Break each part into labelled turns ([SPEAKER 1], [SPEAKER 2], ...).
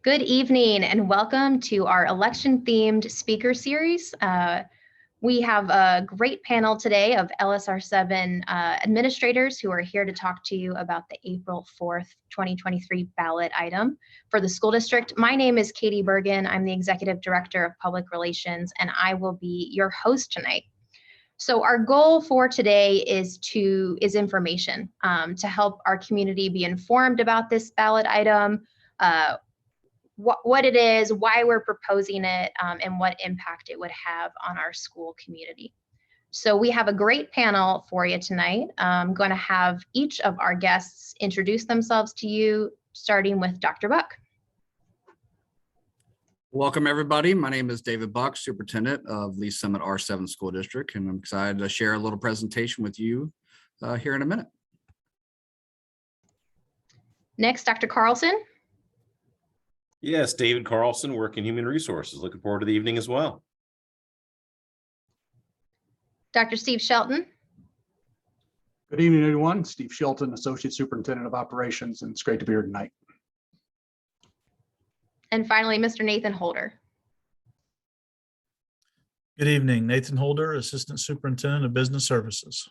[SPEAKER 1] Good evening and welcome to our election-themed speaker series. We have a great panel today of LSR7 administrators who are here to talk to you about the April 4th, 2023 ballot item for the school district. My name is Katie Bergen. I'm the Executive Director of Public Relations, and I will be your host tonight. So our goal for today is information to help our community be informed about this ballot item, what it is, why we're proposing it, and what impact it would have on our school community. So we have a great panel for you tonight. I'm going to have each of our guests introduce themselves to you, starting with Dr. Buck.
[SPEAKER 2] Welcome, everybody. My name is David Buck, Superintendent of Lee Summit R7 School District, and I'm excited to share a little presentation with you here in a minute.
[SPEAKER 1] Next, Dr. Carlson.
[SPEAKER 3] Yes, David Carlson, work in human resources. Looking forward to the evening as well.
[SPEAKER 1] Dr. Steve Shelton.
[SPEAKER 4] Good evening, everyone. Steve Shelton, Associate Superintendent of Operations, and it's great to be here tonight.
[SPEAKER 1] And finally, Mr. Nathan Holder.
[SPEAKER 5] Good evening, Nathan Holder, Assistant Superintendent of Business Services.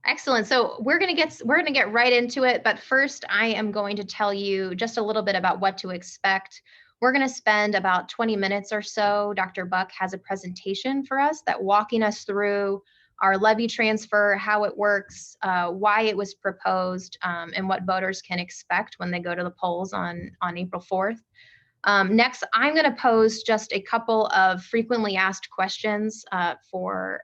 [SPEAKER 1] Excellent. So we're going to get right into it. But first, I am going to tell you just a little bit about what to expect. We're going to spend about 20 minutes or so. Dr. Buck has a presentation for us that walking us through our levy transfer, how it works, why it was proposed, and what voters can expect when they go to the polls on April 4th. Next, I'm going to pose just a couple of frequently asked questions for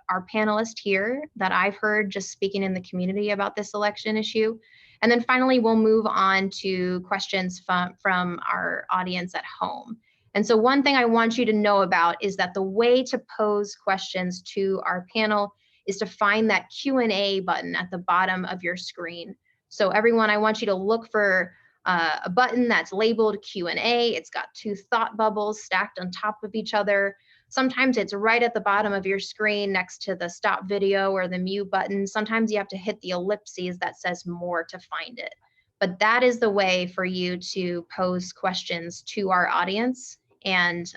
[SPEAKER 1] our panelists here that I've heard just speaking in the community about this election issue. And then finally, we'll move on to questions from our audience at home. And so one thing I want you to know about is that the way to pose questions to our panel is to find that Q&A button at the bottom of your screen. So everyone, I want you to look for a button that's labeled Q&A. It's got two thought bubbles stacked on top of each other. Sometimes it's right at the bottom of your screen next to the stop video or the mute button. Sometimes you have to hit the ellipses that says more to find it. But that is the way for you to pose questions to our audience and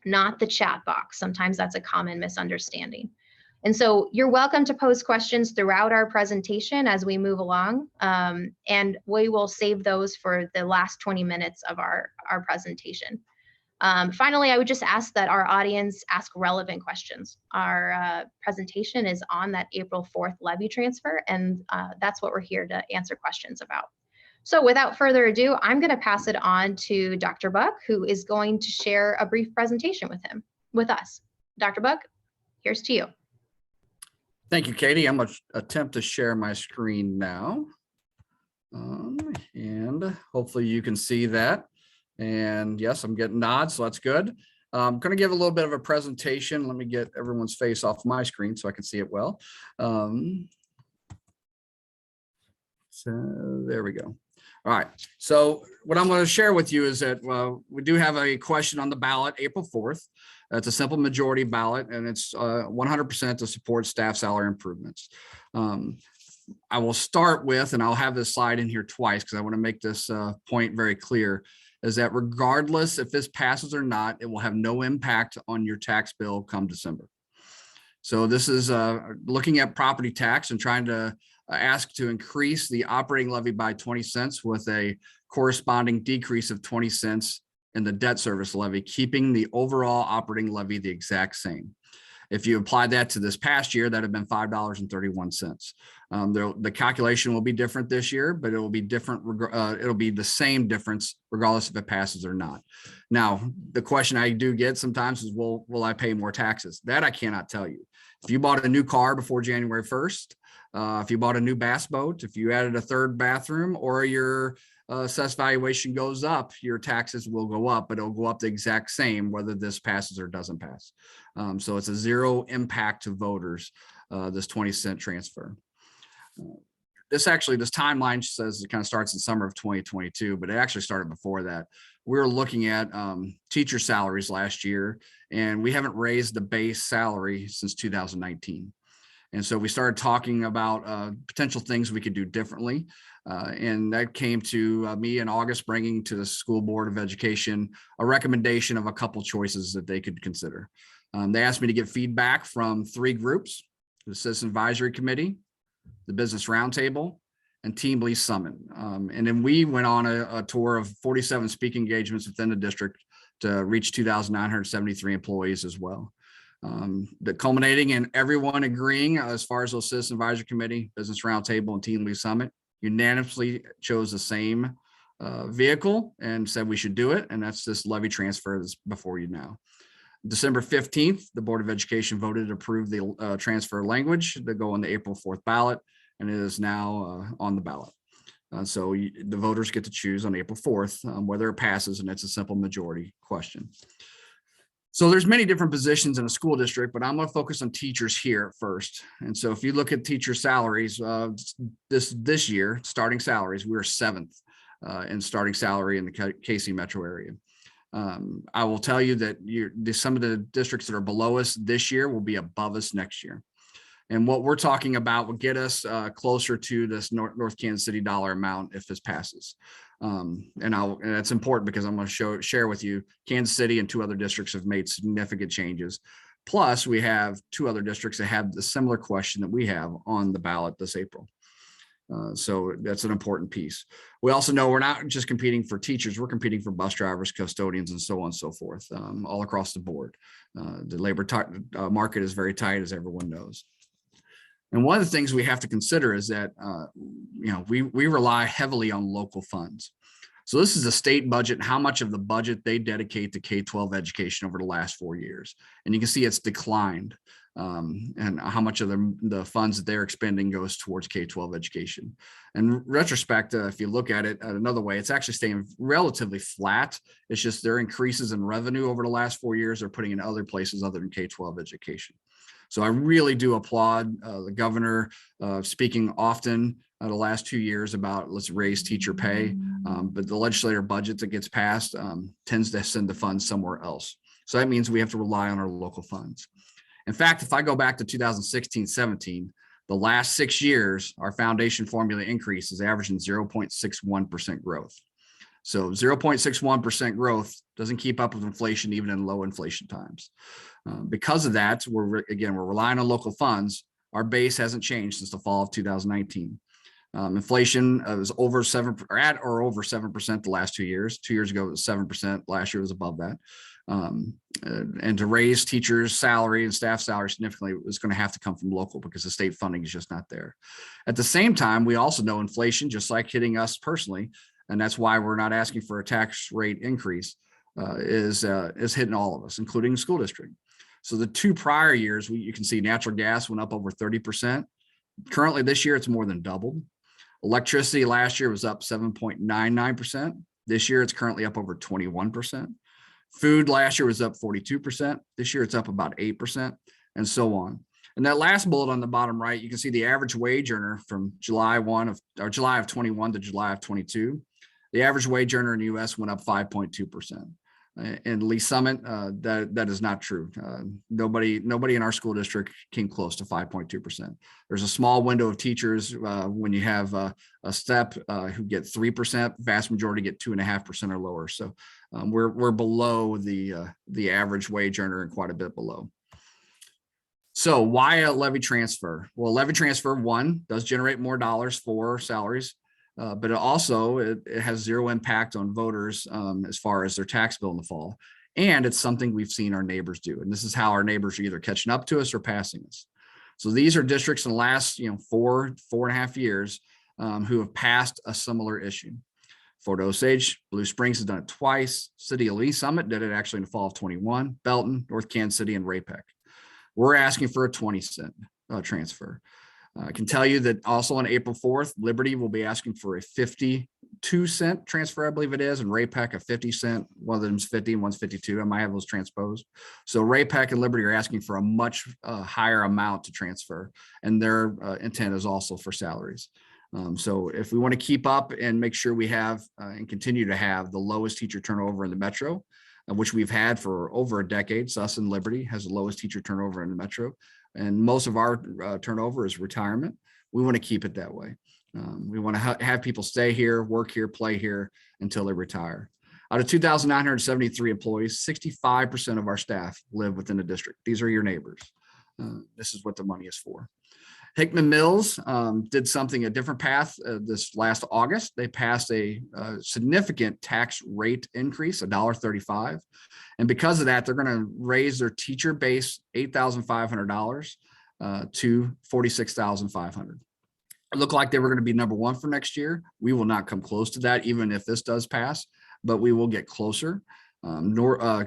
[SPEAKER 1] not the chat box. Sometimes that's a common misunderstanding. And so you're welcome to pose questions throughout our presentation as we move along, and we will save those for the last 20 minutes of our presentation. Finally, I would just ask that our audience ask relevant questions. Our presentation is on that April 4th levy transfer, and that's what we're here to answer questions about. So without further ado, I'm going to pass it on to Dr. Buck, who is going to share a brief presentation with us. Dr. Buck, here's to you.
[SPEAKER 2] Thank you, Katie. I'm going to attempt to share my screen now. And hopefully you can see that. And yes, I'm getting nods, so that's good. I'm going to give a little bit of a presentation. Let me get everyone's face off my screen so I can see it well. So there we go. All right. So what I'm going to share with you is that we do have a question on the ballot April 4th. It's a simple majority ballot, and it's 100% to support staff salary improvements. I will start with, and I'll have this slide in here twice because I want to make this point very clear, is that regardless if this passes or not, it will have no impact on your tax bill come December. So this is looking at property tax and trying to ask to increase the operating levy by 20 cents with a corresponding decrease of 20 cents in the debt service levy, keeping the overall operating levy the exact same. If you apply that to this past year, that had been $5.31. The calculation will be different this year, but it will be different. It'll be the same difference regardless if it passes or not. Now, the question I do get sometimes is, will I pay more taxes? That I cannot tell you. If you bought a new car before January 1st, if you bought a new bass boat, if you added a third bathroom, or your assessed valuation goes up, your taxes will go up, but it'll go up the exact same whether this passes or doesn't pass. So it's a zero impact to voters, this 20-cent transfer. This timeline says it kind of starts in summer of 2022, but it actually started before that. We were looking at teacher salaries last year, and we haven't raised the base salary since 2019. And so we started talking about potential things we could do differently. And that came to me in August, bringing to the School Board of Education a recommendation of a couple choices that they could consider. They asked me to get feedback from 3 groups: the Citizen Advisory Committee, the Business Roundtable, and Team Lee Summit. And then we went on a tour of 47 speaking engagements within the district to reach 2,973 employees as well. The culminating in everyone agreeing as far as those Citizen Advisory Committee, Business Roundtable, and Team Lee Summit unanimously chose the same vehicle and said we should do it. And that's this levy transfer that's before you now. December 15th, the Board of Education voted to approve the transfer language to go on the April 4th ballot, and it is now on the ballot. So the voters get to choose on April 4th whether it passes, and it's a simple majority question. So there's many different positions in a school district, but I'm going to focus on teachers here first. And so if you look at teacher salaries, this year, starting salaries, we are 7th in starting salary in the KC metro area. I will tell you that some of the districts that are below us this year will be above us next year. And what we're talking about will get us closer to this North Kansas City dollar amount if this passes. And that's important because I'm going to share with you, Kansas City and 2 other districts have made significant changes. Plus, we have 2 other districts that have the similar question that we have on the ballot this April. So that's an important piece. We also know we're not just competing for teachers, we're competing for bus drivers, custodians, and so on and so forth, all across the board. The labor market is very tight, as everyone knows. And one of the things we have to consider is that, we rely heavily on local funds. So this is a state budget, and how much of the budget they dedicate to K-12 education over the last 4 years. And you can see it's declined, and how much of the funds that they're expending goes towards K-12 education. In retrospect, if you look at it another way, it's actually staying relatively flat. It's just their increases in revenue over the last 4 years are putting in other places other than K-12 education. So I really do applaud the governor speaking often the last 2 years about let's raise teacher pay, but the legislative budget that gets passed tends to send the funds somewhere else. So that means we have to rely on our local funds. In fact, if I go back to 2016-17, the last 6 years, our foundation formula increase is averaging 0.61% growth. So 0.61% growth doesn't keep up with inflation even in low inflation times. Because of that, we're relying on local funds. Our base hasn't changed since the fall of 2019. Inflation is over 7% the last 2 years. 2 years ago, it was 7%. Last year was above that. And to raise teachers' salary and staff salary significantly is going to have to come from local because the state funding is just not there. At the same time, we also know inflation, just like hitting us personally, and that's why we're not asking for a tax rate increase, is hitting all of us, including the school district. So the 2 prior years, you can see natural gas went up over 30%. Currently this year, it's more than doubled. Electricity last year was up 7.99%. This year, it's currently up over 21%. Food last year was up 42%. This year, it's up about 8%, and so on. And that last bullet on the bottom right, you can see the average wage earner from July of 21 to July of 22. The average wage earner in the U.S. went up 5.2%. In Lee Summit, that is not true. Nobody in our school district came close to 5.2%. There's a small window of teachers when you have a step who get 3%. Vast majority get 2.5% or lower. So we're below the average wage earner and quite a bit below. So why a levy transfer? Well, levy transfer, one, does generate more dollars for salaries. But it has zero impact on voters as far as their tax bill in the fall. And it's something we've seen our neighbors do. And this is how our neighbors are either catching up to us or passing us. So these are districts in the last 4.5 years who have passed a similar issue. Fort Osage, Blue Springs has done it twice. City of Lee Summit did it actually in the fall of 21. Belton, North Kansas City, and Ray-Pec. We're asking for a 20-cent transfer. I can tell you that also on April 4th, Liberty will be asking for a 52-cent transfer, I believe it is, and Ray-Pec a 50-cent. One of them's 50 and one's 52. I might have those transposed. So Ray-Pec and Liberty are asking for a much higher amount to transfer, and their intent is also for salaries. So if we want to keep up and make sure we have and continue to have the lowest teacher turnover in the metro, which we've had for over a decade, so us and Liberty has the lowest teacher turnover in the metro, and most of our turnover is retirement. We want to keep it that way. We want to have people stay here, work here, play here until they retire. Out of 2,973 employees, 65% of our staff live within the district. These are your neighbors. This is what the money is for. Hickman Mills did a different path this last August. They passed a significant tax rate increase, $1.35. And because of that, they're going to raise their teacher base $8,500 to $46,500. It looked like they were going to be number one for next year. We will not come close to that, even if this does pass, but we will get closer.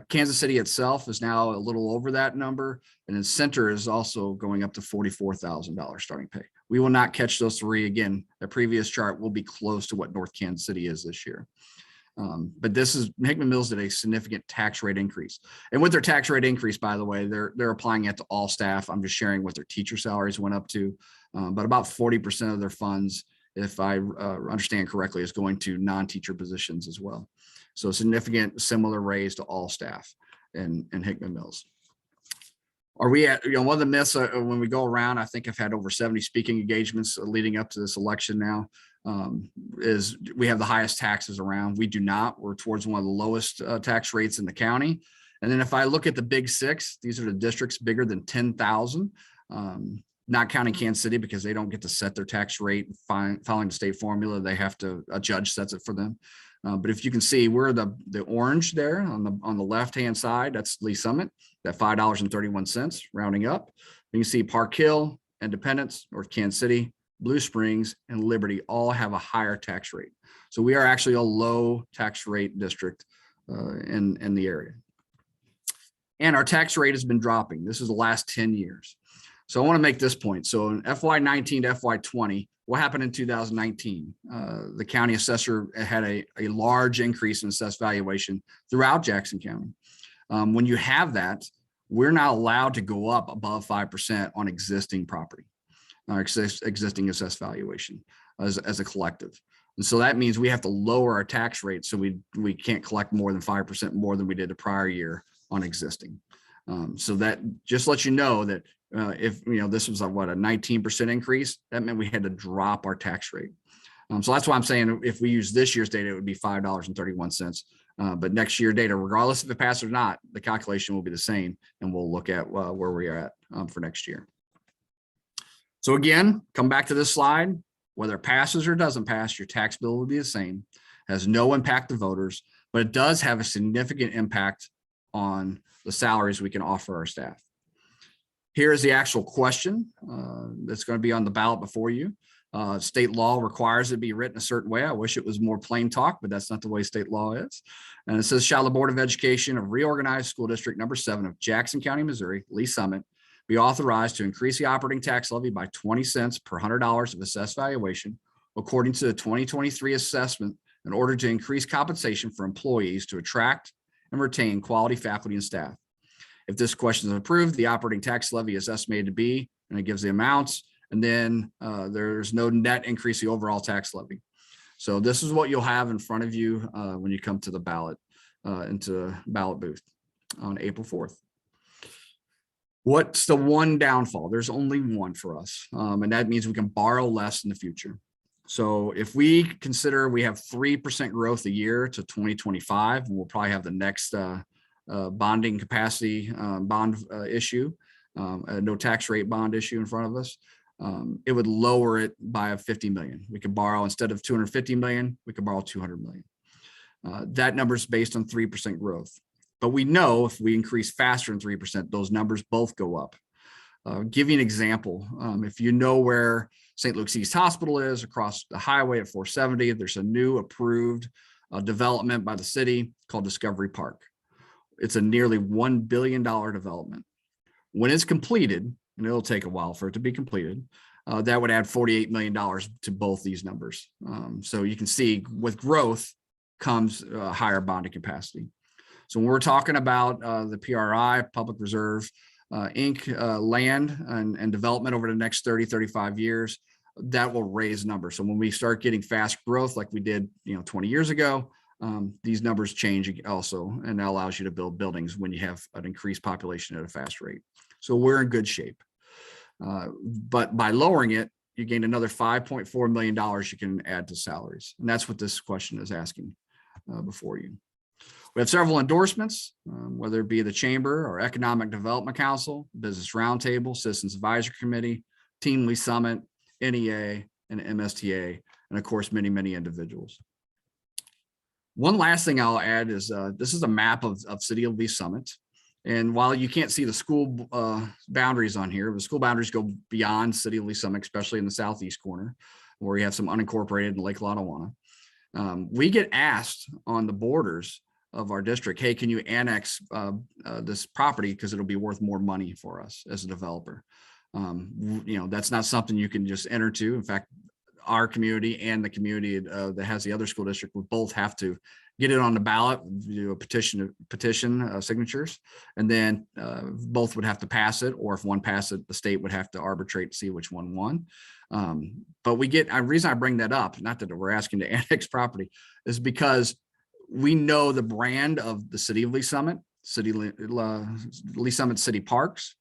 [SPEAKER 2] Kansas City itself is now a little over that number, and then Center is also going up to $44,000 starting pay. We will not catch those three. Again, the previous chart will be close to what North Kansas City is this year. But Hickman Mills did a significant tax rate increase. And with their tax rate increase, by the way, they're applying it to all staff. I'm just sharing what their teacher salaries went up to, but about 40% of their funds, if I understand correctly, is going to non-teacher positions as well. So significant similar raise to all staff in Hickman Mills. Are we at, one of the myths when we go around, I think I've had over 70 speaking engagements leading up to this election now, is we have the highest taxes around. We do not. We're towards one of the lowest tax rates in the county. And then if I look at the big six, these are the districts bigger than 10,000, not counting Kansas City because they don't get to set their tax rate following the state formula. They have to, a judge sets it for them. But if you can see, we're the orange there on the left-hand side, that's Lee Summit, that $5.31 rounding up. You can see Park Hill, Independence, North Kansas City, Blue Springs, and Liberty all have a higher tax rate. So we are actually a low tax rate district in the area. And our tax rate has been dropping. This is the last 10 years. So I want to make this point. So in FY19 to FY20, what happened in 2019? The county assessor had a large increase in assessed valuation throughout Jackson County. When you have that, we're not allowed to go up above 5% on existing property, existing assessed valuation as a collective. And so that means we have to lower our tax rate so we can't collect more than 5% more than we did the prior year on existing. So that just lets you know that if this was a 19% increase, that meant we had to drop our tax rate. So that's why I'm saying if we use this year's data, it would be $5.31. But next year data, regardless if it passes or not, the calculation will be the same, and we'll look at where we are at for next year. So again, come back to this slide. Whether it passes or doesn't pass, your tax bill will be the same. Has no impact to voters, but it does have a significant impact on the salaries we can offer our staff. Here is the actual question that's going to be on the ballot before you. State law requires it be written a certain way. I wish it was more plain talk, but that's not the way state law is. And it says, shall the Board of Education of reorganized school district number 7 of Jackson County, Missouri, Lee Summit, be authorized to increase the operating tax levy by 20 cents per $100 of assessed valuation according to the 2023 assessment in order to increase compensation for employees to attract and retain quality faculty and staff. If this question is approved, the operating tax levy is estimated to be, and it gives the amounts, and then there's no net increase in the overall tax levy. So this is what you'll have in front of you when you come to the ballot, into the ballot booth on April 4th. What's the one downfall? There's only one for us, and that means we can borrow less in the future. So if we consider we have 3% growth a year to 2025, and we'll probably have the next bonding capacity bond issue, no tax rate bond issue in front of us, it would lower it by 50 million. We could borrow, instead of 250 million, we could borrow 200 million. That number is based on 3% growth. But we know if we increase faster than 3%, those numbers both go up. Give you an example. If you know where St. Luke's East Hospital is across the highway at 470, there's a new approved development by the city called Discovery Park. It's a nearly $1 billion development. When it's completed, and it'll take a while for it to be completed, that would add $48 million to both these numbers. So you can see with growth comes higher bonding capacity. So when we're talking about the PRI, Public Reserve, Inc. Land and development over the next 30, 35 years, that will raise numbers. So when we start getting fast growth like we did 20 years ago, these numbers change also, and that allows you to build buildings when you have an increased population at a fast rate. So we're in good shape. But by lowering it, you gain another $5.4 million you can add to salaries. And that's what this question is asking before you. We have several endorsements, whether it be the Chamber or Economic Development Council, Business Roundtable, Citizens Advisory Committee, Team Lee Summit, NEA, and MSTA, and of course, many, many individuals. One last thing I'll add is this is a map of City of Lee Summit. And while you can't see the school boundaries on here, the school boundaries go beyond City of Lee Summit, especially in the southeast corner, where you have some unincorporated in Lake Lotawana. We get asked on the borders of our district, hey, can you annex this property because it'll be worth more money for us as a developer? That's not something you can just enter to. In fact, our community and the community that has the other school district would both have to get it on the ballot, do a petition signatures, and then both would have to pass it, or if one passed it, the state would have to arbitrate to see which one won. But we get, the reason I bring that up, not that we're asking to annex property, is because we know the brand of the City of Lee Summit, Lee Summit City Parks,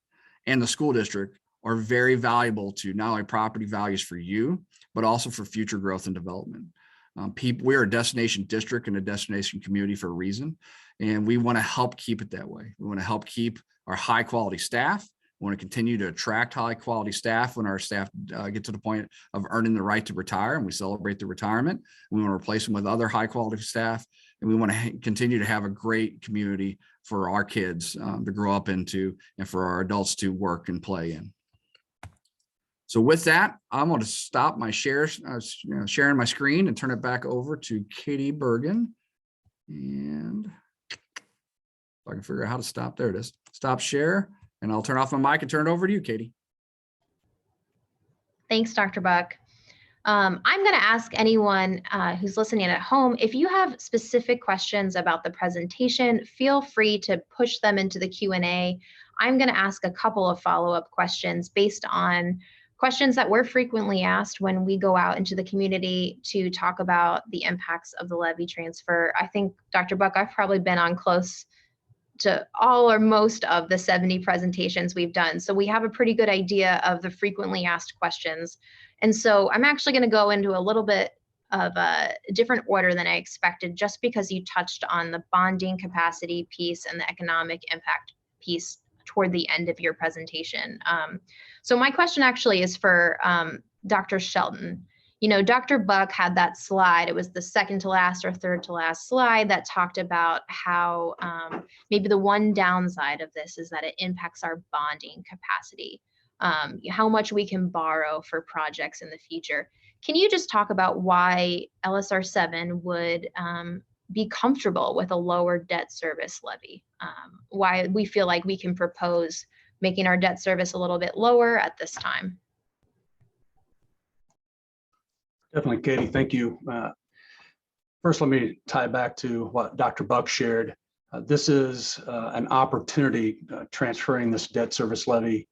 [SPEAKER 2] and the school district are very valuable to not only property values for you, but also for future growth and development. We're a destination district and a destination community for a reason, and we want to help keep it that way. We want to help keep our high quality staff. We want to continue to attract high quality staff when our staff get to the point of earning the right to retire, and we celebrate the retirement. We want to replace them with other high quality staff, and we want to continue to have a great community for our kids to grow up into and for our adults to work and play in. So with that, I'm going to stop my sharing my screen and turn it back over to Katie Bergen. And if I can figure out how to stop, there it is. Stop share, and I'll turn off my mic and turn it over to you, Katie.
[SPEAKER 1] Thanks, Dr. Buck. I'm going to ask anyone who's listening at home, if you have specific questions about the presentation, feel free to push them into the Q&A. I'm going to ask a couple of follow-up questions based on questions that we're frequently asked when we go out into the community to talk about the impacts of the levy transfer. I think, Dr. Buck, I've probably been on close to all or most of the 70 presentations we've done. So we have a pretty good idea of the frequently asked questions. And so I'm actually going to go into a little bit of a different order than I expected, just because you touched on the bonding capacity piece and the economic impact piece toward the end of your presentation. So my question actually is for Dr. Shelton. You know, Dr. Buck had that slide. It was the second to last or third to last slide that talked about how maybe the one downside of this is that it impacts our bonding capacity, how much we can borrow for projects in the future. Can you just talk about why LSR 7 would be comfortable with a lower debt service levy? Why we feel like we can propose making our debt service a little bit lower at this time?
[SPEAKER 4] Definitely, Katie, thank you. First, let me tie back to what Dr. Buck shared. This is an opportunity. Transferring this debt service levy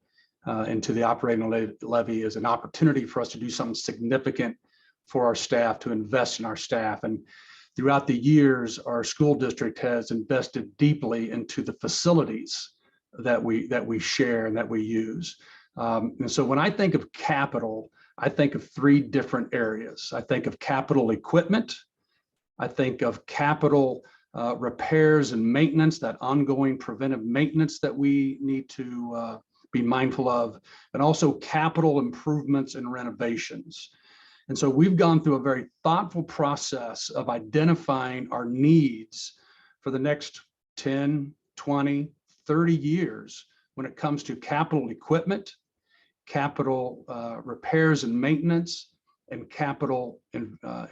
[SPEAKER 4] into the operating levy is an opportunity for us to do something significant for our staff, to invest in our staff. And throughout the years, our school district has invested deeply into the facilities that we share and that we use. And so when I think of capital, I think of three different areas. I think of capital equipment. I think of capital repairs and maintenance, that ongoing preventive maintenance that we need to be mindful of, and also capital improvements and renovations. And so we've gone through a very thoughtful process of identifying our needs for the next 10, 20, 30 years when it comes to capital equipment, capital repairs and maintenance, and capital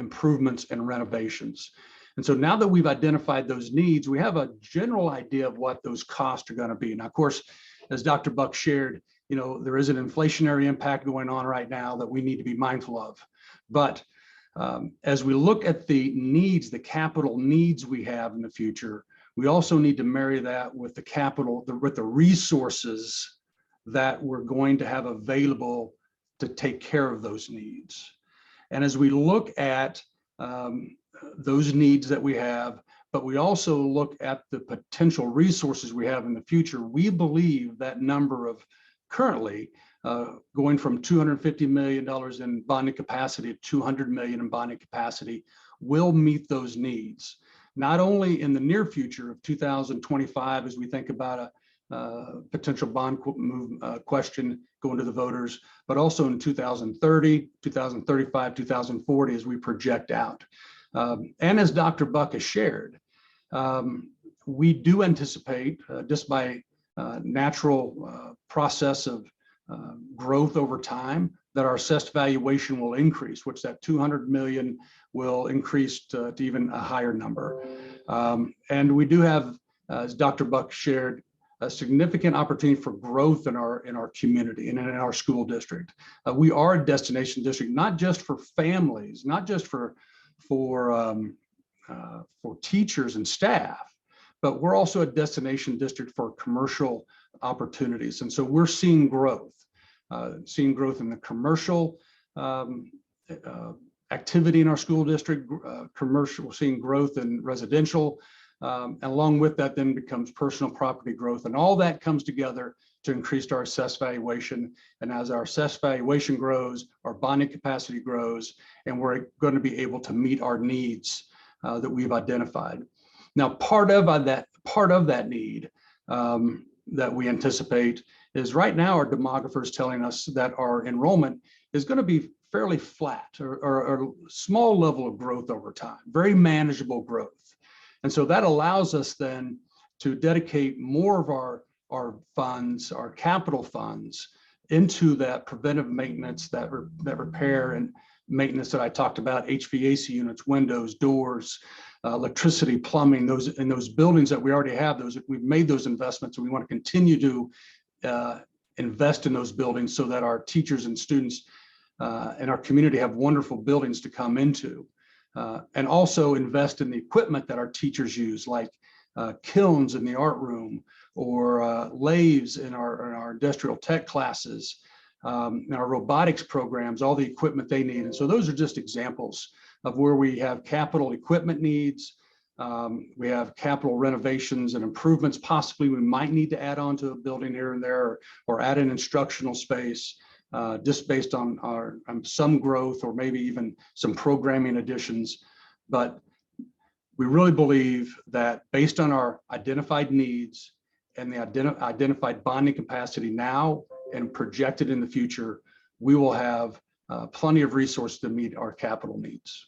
[SPEAKER 4] improvements and renovations. And so now that we've identified those needs, we have a general idea of what those costs are going to be. Now, of course, as Dr. Buck shared, you know, there is an inflationary impact going on right now that we need to be mindful of. But as we look at the needs, the capital needs we have in the future, we also need to marry that with the capital, with the resources that we're going to have available to take care of those needs. And as we look at those needs that we have, but we also look at the potential resources we have in the future, we believe that number of currently going from $250 million in bonding capacity to $200 million in bonding capacity will meet those needs, not only in the near future of 2025 as we think about a potential bond question going to the voters, but also in 2030, 2035, 2040 as we project out. And as Dr. Buck has shared, we do anticipate just by natural process of growth over time that our assessed valuation will increase, which that 200 million will increase to even a higher number. And we do have, as Dr. Buck shared, a significant opportunity for growth in our community and in our school district. We are a destination district, not just for families, not just for teachers and staff, but we're also a destination district for commercial opportunities. And so we're seeing growth in the commercial activity in our school district, commercial, we're seeing growth in residential, and along with that then becomes personal property growth. And all that comes together to increase our assessed valuation. And as our assessed valuation grows, our bonding capacity grows, and we're going to be able to meet our needs that we've identified. Now, part of that need that we anticipate is right now our demographer is telling us that our enrollment is going to be fairly flat or a small level of growth over time, very manageable growth. And so that allows us then to dedicate more of our funds, our capital funds, into that preventive maintenance, that repair and maintenance that I talked about, HVAC units, windows, doors, electricity, plumbing, those buildings that we already have, we've made those investments, and we want to continue to invest in those buildings so that our teachers and students and our community have wonderful buildings to come into. And also invest in the equipment that our teachers use, like kilns in the art room, or lathes in our industrial tech classes, in our robotics programs, all the equipment they need. And so those are just examples of where we have capital equipment needs. We have capital renovations and improvements. Possibly we might need to add on to a building here and there, or add an instructional space, just based on some growth or maybe even some programming additions. But we really believe that based on our identified needs and the identified bonding capacity now and projected in the future, we will have plenty of resources to meet our capital needs.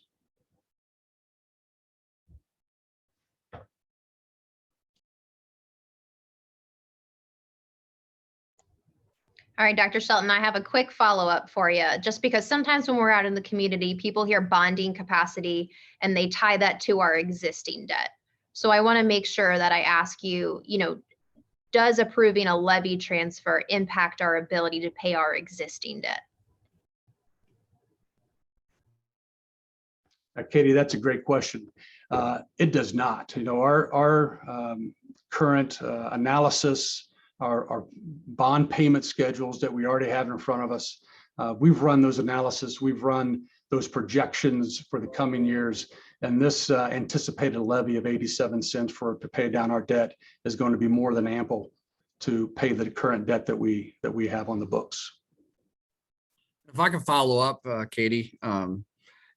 [SPEAKER 1] All right, Dr. Shelton, I have a quick follow-up for you, just because sometimes when we're out in the community, people hear bonding capacity and they tie that to our existing debt. So I want to make sure that I ask you, does approving a levy transfer impact our ability to pay our existing debt?
[SPEAKER 4] Katie, that's a great question. It does not. Our current analysis, our bond payment schedules that we already have in front of us, we've run those analysis, we've run those projections for the coming years, and this anticipated levy of 87 cents to pay down our debt is going to be more than ample to pay the current debt that we have on the books.
[SPEAKER 2] If I can follow up, Katie,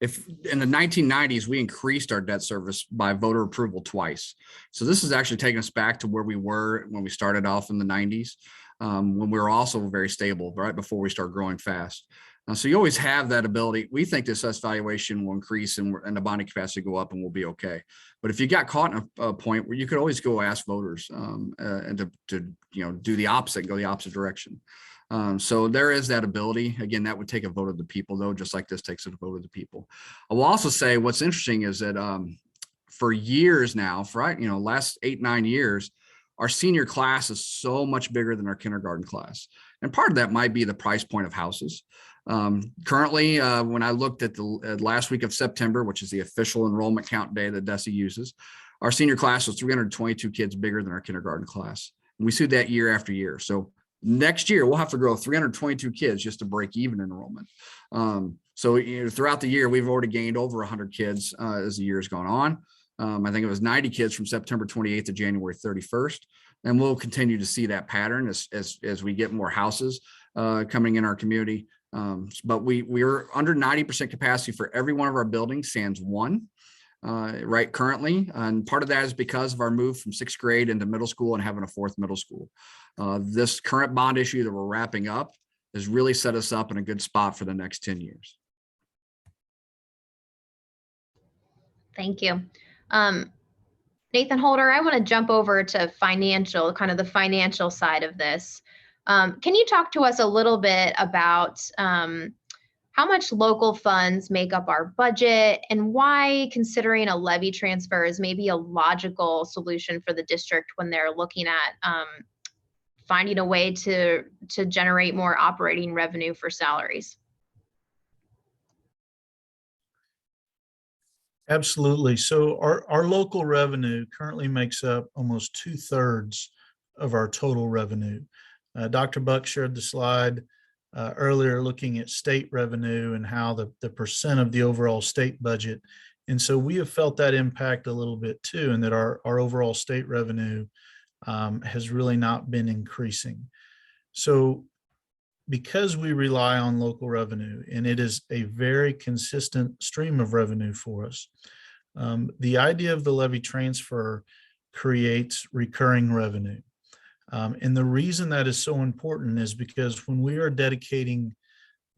[SPEAKER 2] if in the 1990s, we increased our debt service by voter approval twice. So this is actually taking us back to where we were when we started off in the 90s, when we were also very stable, right before we start growing fast. So you always have that ability. We think the assessed valuation will increase and the bonding capacity go up and we'll be okay. But if you got caught in a point where you could always go ask voters and to do the opposite, go the opposite direction. So there is that ability. Again, that would take a vote of the people, though, just like this takes a vote of the people. I will also say what's interesting is that for years now, for last 8-9 years, our senior class is so much bigger than our kindergarten class. And part of that might be the price point of houses. Currently, when I looked at the last week of September, which is the official enrollment count day that DESE uses, our senior class was 322 kids bigger than our kindergarten class. And we see that year after year. So next year, we'll have to grow 322 kids just to break even enrollment. So throughout the year, we've already gained over 100 kids as the year has gone on. I think it was 90 kids from September 28th to January 31st. And we'll continue to see that pattern as we get more houses. coming in our community. But we're under 90% capacity for every one of our buildings, sans one, right currently. And part of that is because of our move from 6th grade into middle school and having a 4th middle school. This current bond issue that we're wrapping up has really set us up in a good spot for the next 10 years.
[SPEAKER 1] Thank you. Nathan Holder, I want to jump over to financial, kind of the financial side of this. Can you talk to us a little bit about how much local funds make up our budget and why considering a levy transfer is maybe a logical solution for the district when they're looking at finding a way to generate more operating revenue for salaries?
[SPEAKER 5] Absolutely. So our local revenue currently makes up almost 2/3 of our total revenue. Dr. Buck shared the slide earlier looking at state revenue and how the percent of the overall state budget. And so we have felt that impact a little bit too, and that our overall state revenue has really not been increasing. So because we rely on local revenue, and it is a very consistent stream of revenue for us, the idea of the levy transfer creates recurring revenue. And the reason that is so important is because when we are dedicating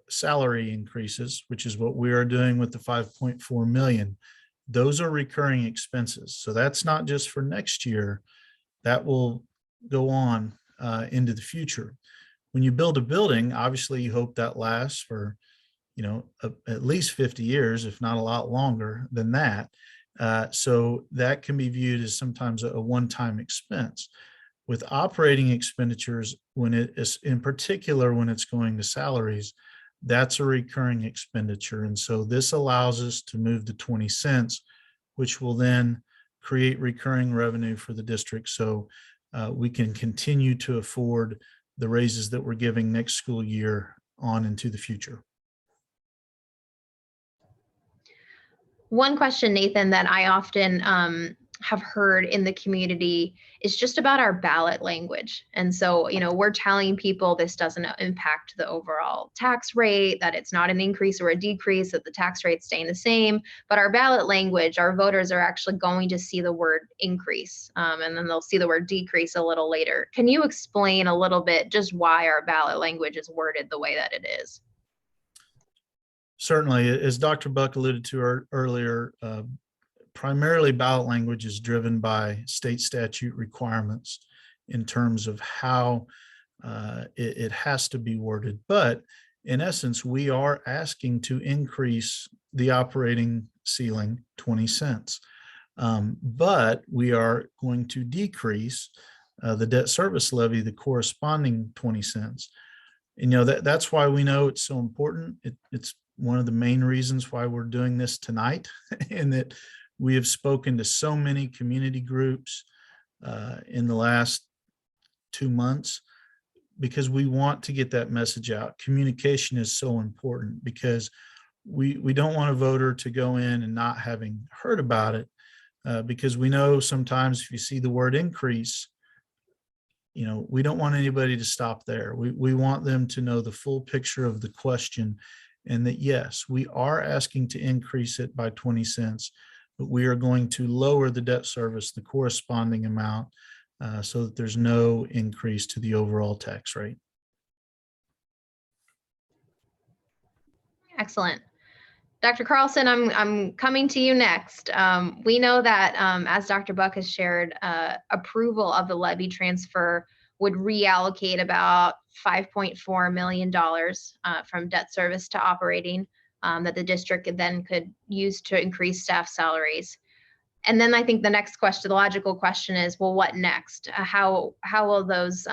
[SPEAKER 5] salary increases, which is what we are doing with the 5.4 million, those are recurring expenses. So that's not just for next year, that will go on into the future. When you build a building, obviously you hope that lasts for, at least 50 years, if not a lot longer than that. So that can be viewed as sometimes a one-time expense. With operating expenditures, when it is, in particular, when it's going to salaries, that's a recurring expenditure. And so this allows us to move to 20 cents, which will then create recurring revenue for the district. So we can continue to afford the raises that we're giving next school year on into the future.
[SPEAKER 1] One question, Nathan, that I often have heard in the community is just about our ballot language. And so, we're telling people this doesn't impact the overall tax rate, that it's not an increase or a decrease, that the tax rate's staying the same. But our ballot language, our voters are actually going to see the word increase, and then they'll see the word decrease a little later. Can you explain a little bit just why our ballot language is worded the way that it is?
[SPEAKER 5] Certainly, as Dr. Buck alluded to earlier, primarily ballot language is driven by state statute requirements in terms of how it has to be worded. But in essence, we are asking to increase the operating ceiling 20 cents. But we are going to decrease the debt service levy, the corresponding 20 cents. And that's why we know it's so important. It's one of the main reasons why we're doing this tonight, and that we have spoken to so many community groups in the last 2 months, because we want to get that message out. Communication is so important, because we don't want a voter to go in and not having heard about it, because we know sometimes if you see the word increase, we don't want anybody to stop there. We want them to know the full picture of the question, and that yes, we are asking to increase it by 20 cents, but we are going to lower the debt service, the corresponding amount, so that there's no increase to the overall tax rate.
[SPEAKER 1] Excellent. Dr. Carlson, I'm coming to you next. We know that, as Dr. Buck has shared, approval of the levy transfer would reallocate about $5.4 million from debt service to operating, that the district then could use to increase staff salaries. And then I think the next question, the logical question is, well, what next? How will those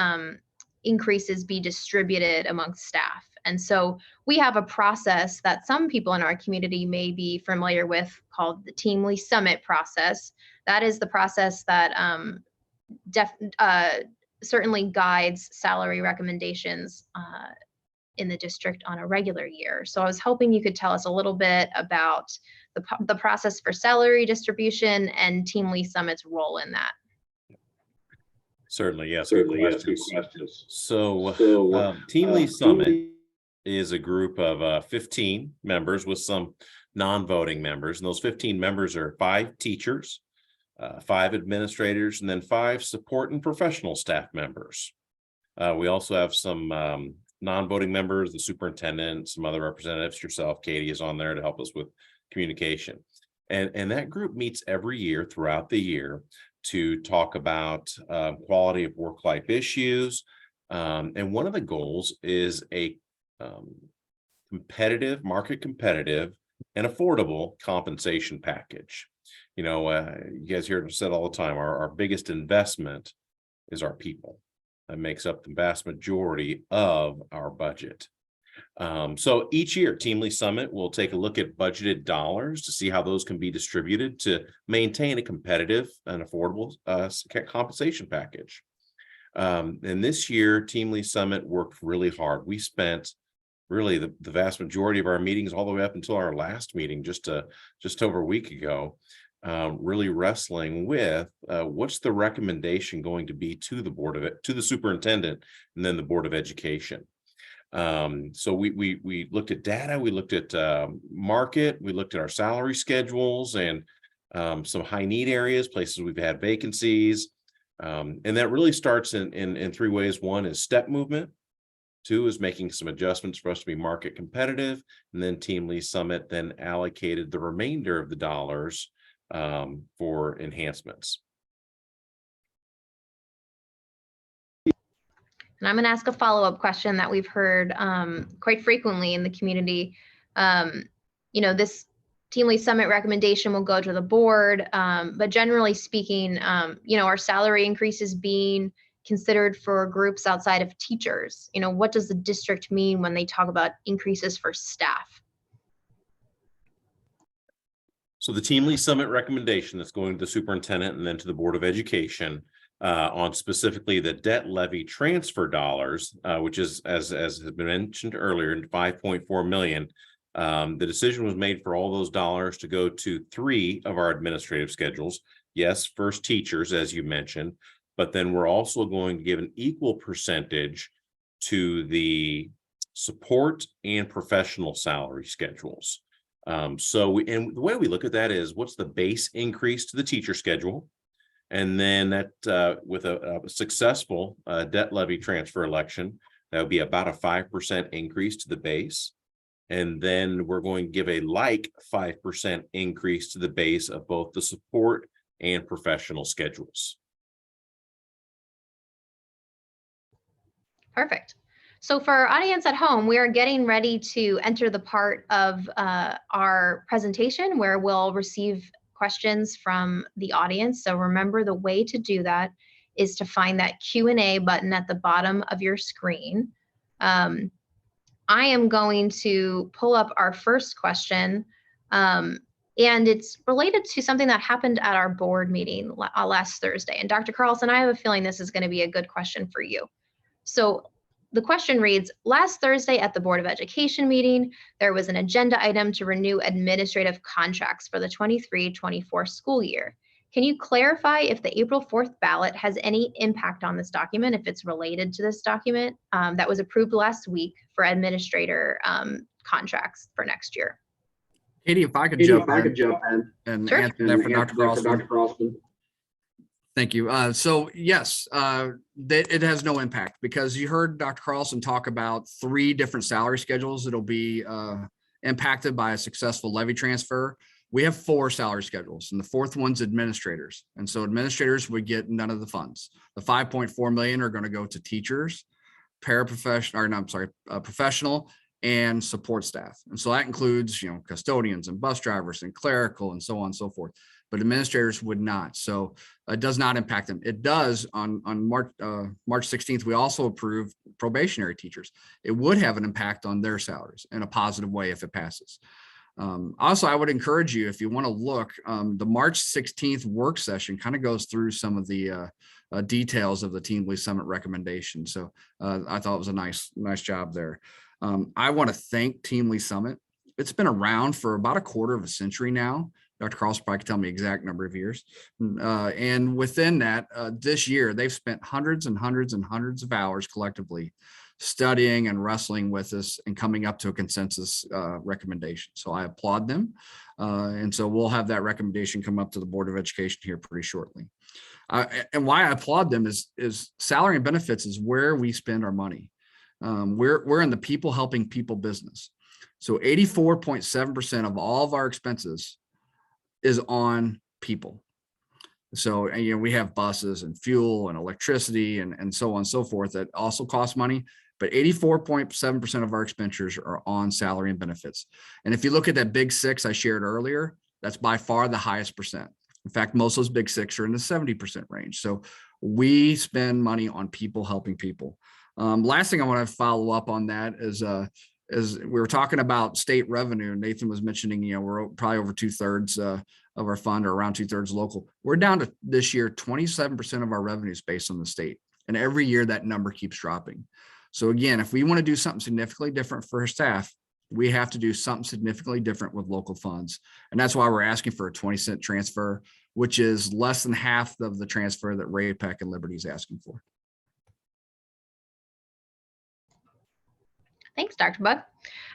[SPEAKER 1] increases be distributed amongst staff? And so we have a process that some people in our community may be familiar with called the Teamly Summit process. That is the process that certainly guides salary recommendations in the district on a regular year. So I was hoping you could tell us a little bit about the process for salary distribution and Teamly Summit's role in that.
[SPEAKER 3] Certainly, yes. Good questions. So, Team Lee Summit is a group of 15 members with some non-voting members. And those 15 members are 5 teachers, 5 administrators, and then 5 support and professional staff members. We also have some non-voting members, the superintendent, some other representatives. Yourself, Katie, is on there to help us with communication. And that group meets every year throughout the year to talk about quality of work-life issues. And one of the goals is a competitive, market competitive, and affordable compensation package. You know, you guys hear it said all the time, our biggest investment is our people. That makes up the vast majority of our budget. So each year, Team Lee Summit will take a look at budgeted dollars to see how those can be distributed to maintain a competitive and affordable compensation package. And this year, Team Lee Summit worked really hard. We spent really the vast majority of our meetings all the way up until our last meeting just over a week ago, really wrestling with what's the recommendation going to be to the superintendent and then the Board of Education. So we looked at data, we looked at market, we looked at our salary schedules and some high need areas, places we've had vacancies. And that really starts in 3 ways. 1 is step movement. 2 is making some adjustments for us to be market competitive. And then Team Lee Summit then allocated the remainder of the dollars for enhancements.
[SPEAKER 1] And I'm going to ask a follow-up question that we've heard quite frequently in the community. You know, this Team Lee Summit recommendation will go to the board, but generally speaking, you know, are salary increases being considered for groups outside of teachers? You know, what does the district mean when they talk about increases for staff?
[SPEAKER 3] So the Team Lee Summit recommendation that's going to the superintendent and then to the Board of Education on specifically the debt levy transfer dollars, which is, as has been mentioned earlier, $5.4 million. The decision was made for all those dollars to go to 3 of our administrative schedules. Yes, first teachers, as you mentioned, but then we're also going to give an equal percentage to the support and professional salary schedules. And the way we look at that is what's the base increase to the teacher schedule? And then that with a successful debt levy transfer election, that would be about a 5% increase to the base. And then we're going to give a 5% increase to the base of both the support and professional schedules.
[SPEAKER 1] Perfect. So for our audience at home, we are getting ready to enter the part of our presentation where we'll receive questions from the audience. So remember, the way to do that is to find that Q&A button at the bottom of your screen. I am going to pull up our first question, and it's related to something that happened at our board meeting last Thursday. And Dr. Carlson, I have a feeling this is going to be a good question for you. So the question reads, last Thursday at the Board of Education meeting, there was an agenda item to renew administrative contracts for the 23-24 school year. Can you clarify if the April 4th ballot has any impact on this document, if it's related to this document that was approved last week for administrator contracts for next year?
[SPEAKER 2] Katie, if I could jump in and
[SPEAKER 1] Sure.
[SPEAKER 2] answer that for Dr. Carlson. Thank you. So yes, it has no impact because you heard Dr. Carlson talk about 3 different salary schedules that'll be impacted by a successful levy transfer. We have 4 salary schedules, and the 4th one's administrators. And so administrators would get none of the funds. The $5.4 million are going to go to teachers, professional and support staff. And so that includes, you know, custodians and bus drivers and clerical and so on and so forth. But administrators would not. So it does not impact them. It does on March 16th, we also approved probationary teachers. It would have an impact on their salaries in a positive way if it passes. Also, I would encourage you, if you want to look, the March 16th work session kind of goes through some of the details of the Team Lee Summit recommendation. So I thought it was a nice job there. I want to thank Team Lee Summit. It's been around for about a quarter of a century now. Dr. Carlson probably could tell me exact number of years. And within that, this year, they've spent hundreds and hundreds and hundreds of hours collectively studying and wrestling with us and coming up to a consensus recommendation. So I applaud them. And so we'll have that recommendation come up to the Board of Education here pretty shortly. And why I applaud them is salary and benefits is where we spend our money. We're in the people helping people business. So 84.7% of all of our expenses is on people. So, you know, we have buses and fuel and electricity and so on and so forth that also cost money, but 84.7% of our expenditures are on salary and benefits. And if you look at that big six I shared earlier, that's by far the highest percent. In fact, most of those big six are in the 70% range. So we spend money on people helping people. Last thing I want to follow up on that is we were talking about state revenue. Nathan was mentioning, you know, we're probably over 2/3 of our fund, or around 2/3 local. We're down to this year, 27% of our revenue is based on the state. And every year that number keeps dropping. So again, if we want to do something significantly different for our staff, we have to do something significantly different with local funds. And that's why we're asking for a 20-cent transfer, which is less than half of the transfer that Ray Peck and Liberty is asking for.
[SPEAKER 1] Thanks, Dr. Buck.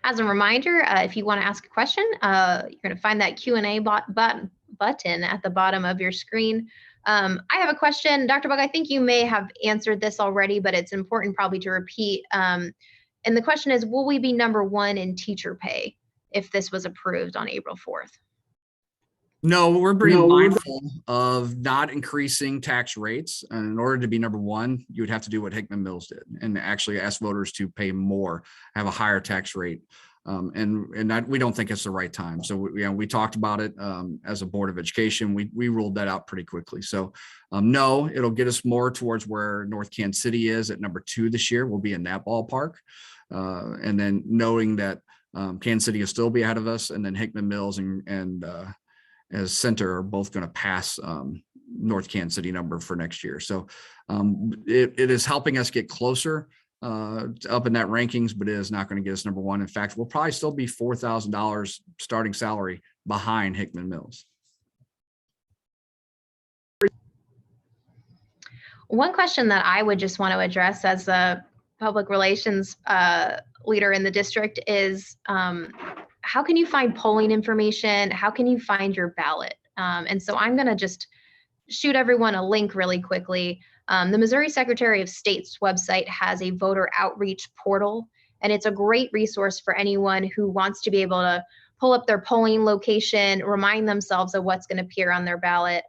[SPEAKER 1] As a reminder, if you want to ask a question, you're going to find that Q&A button at the bottom of your screen. I have a question, Dr. Buck. I think you may have answered this already, but it's important probably to repeat. And the question is, will we be #1 in teacher pay if this was approved on April 4th?
[SPEAKER 2] No, we're being mindful of not increasing tax rates. And in order to be #1, you would have to do what Hickman Mills did and actually ask voters to pay more, have a higher tax rate. And we don't think it's the right time. So we talked about it as a Board of Education. We ruled that out pretty quickly. So no, it'll get us more towards where North Kansas City is at #2 this year. We'll be in that ballpark. And then knowing that Kansas City will still be ahead of us, and then Hickman Mills and as center are both going to pass North Kansas City number for next year. So it is helping us get closer up in that rankings, but it is not going to get us #1. In fact, we'll probably still be $4,000 starting salary behind Hickman Mills.
[SPEAKER 1] One question that I would just want to address as a public relations leader in the district is, how can you find polling information? How can you find your ballot? And so I'm going to just shoot everyone a link really quickly. The Missouri Secretary of State's website has a voter outreach portal, and it's a great resource for anyone who wants to be able to pull up their polling location, remind themselves of what's going to appear on their ballot.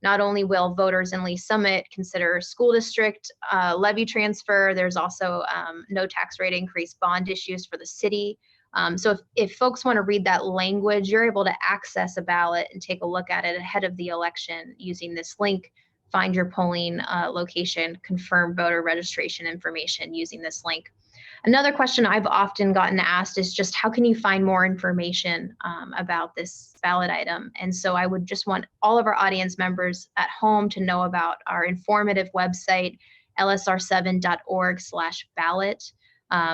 [SPEAKER 1] Not only will voters in Lee Summit consider school district levy transfer, there's also no tax rate increase bond issues for the city. So if folks want to read that language, you're able to access a ballot and take a look at it ahead of the election using this link. Find your polling location, confirm voter registration information using this link. Another question I've often gotten asked is just how can you find more information about this ballot item? And so I would just want all of our audience members at home to know about our informative website, lsr7.org/ballot.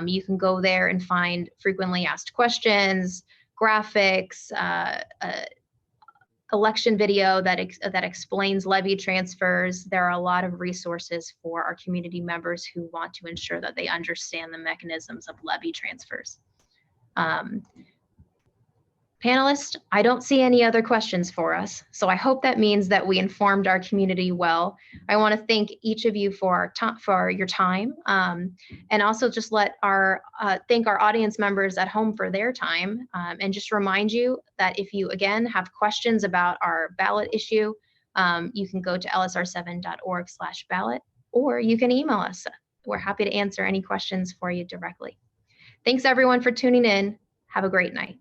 [SPEAKER 1] You can go there and find frequently asked questions, graphics, election video that explains levy transfers. There are a lot of resources for our community members who want to ensure that they understand the mechanisms of levy transfers. Panelists, I don't see any other questions for us, so I hope that means that we informed our community well. I want to thank each of you for your time, and also just thank our audience members at home for their time, and just remind you that if you again have questions about our ballot issue, you can go to lsr7.org/ballot, or you can email us. We're happy to answer any questions for you directly. Thanks everyone for tuning in. Have a great night.